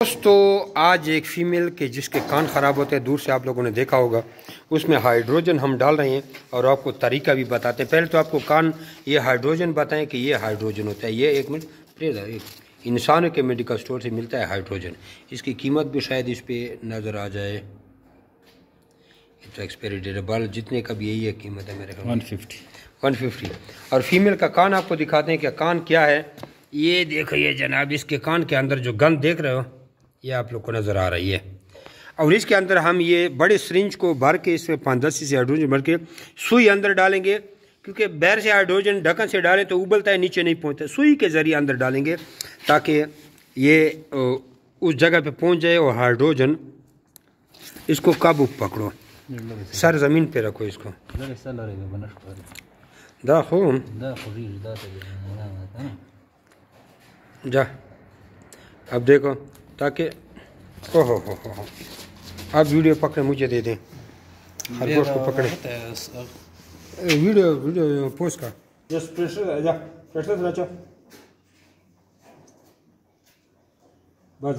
दोस्तों आज एक फ़ीमेल के जिसके कान ख़राब होते हैं, दूर से आप लोगों ने देखा होगा, उसमें हाइड्रोजन हम डाल रहे हैं और आपको तरीका भी बताते हैं। पहले तो आपको कान ये हाइड्रोजन बताएं कि ये हाइड्रोजन होता है। ये एक मिनट प्लीज़, इंसानों के मेडिकल स्टोर से मिलता है हाइड्रोजन। इसकी कीमत भी शायद इस पर नज़र आ जाए। तो एक्सपायरी डेट बल्ब जितने का भी यही है कीमत है मेरे ख्याल 150। और फीमेल का कान आपको दिखाते हैं कि कान क्या है। ये देखो ये जनाब, इसके कान के अंदर जो गंद देख रहे हो ये आप लोग को नज़र आ रही है। और इसके अंदर हम ये बड़े सिरिंज को भर के इसमें 5-10 से हाइड्रोजन भर के सुई अंदर डालेंगे, क्योंकि बाहर से हाइड्रोजन ढक्कन से डालें तो उबलता है, नीचे नहीं पहुंचता। सुई के ज़रिए अंदर डालेंगे ताकि ये उस जगह पे पहुंच जाए और हाइड्रोजन इसको काबू पकड़ो। सर ज़मीन पे रखो इसको। जा अब देखो, ताकि ओहो हो आप वीडियो पकड़े मुझे दे दें, खरगोश को पकड़े वीडियो पोस्ट का जस्ट प्रेशर जा प्रेशर रचो बस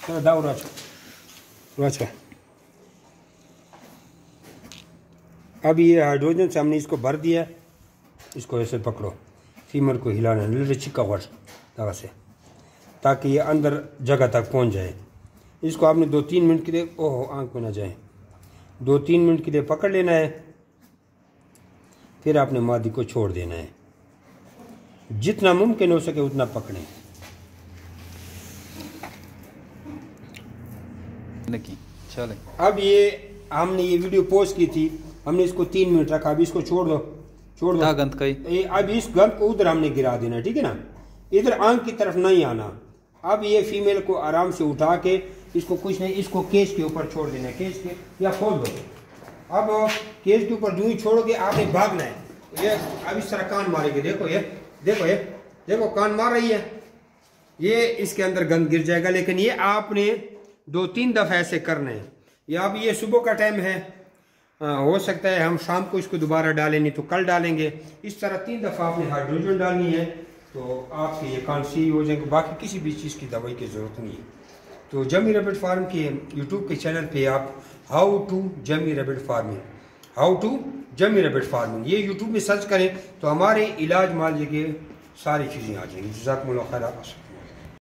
चलो दाऊ रचो। अब ये हाइड्रोजन से हमने इसको भर दिया, इसको ऐसे पकड़ो, फीमर को हिलाना चिक्का वर्ष दवा से, ताकि ये अंदर जगह तक पहुंच जाए। इसको आपने 2-3 मिनट के लिए, ओहो आंख में ना जाए, 2-3 मिनट के लिए पकड़ लेना है। फिर आपने मादी को छोड़ देना है, जितना मुमकिन हो सके उतना पकड़ें। चले अब ये हमने ये वीडियो पोस्ट की थी, हमने इसको 3 मिनट रखा। अभी इसको छोड़ दो गंद का ही। अब इस गंद को उधर हमने गिरा देना, ठीक है ना, इधर आंख की तरफ नहीं आना। अब ये फीमेल को आराम से उठा के इसको कुछ नहीं, इसको केस के ऊपर छोड़ देना है, केस के या खोल दो। अब केस के ऊपर जो ही छोड़ोगे आपने भागना है। ये अब इस तरह कान मारेंगे, देखो देखो कान मार रही है, ये इसके अंदर गंद गिर जाएगा। लेकिन ये आपने 2-3 दफ़ा ऐसे करना है। या अब ये सुबह का टाइम है, हो सकता है हम शाम को इसको दोबारा डालें, नहीं तो कल डालेंगे। इस तरह 3 दफ़ा आपने हाइड्रोजन डालनी है, तो आपके ये कान सही हो जाएंगे। बाकी किसी भी चीज़ की दवाई की ज़रूरत नहीं है। तो जमी रैबिट फार्म के यूट्यूब के चैनल पे आप हाउ टू जमी रैबिट फार्मिंग ये यूट्यूब में सर्च करें तो हमारे इलाज मालजे के सारी चीज़ें आ जाएंगी। जज़ाकुमुल्लाह खैर।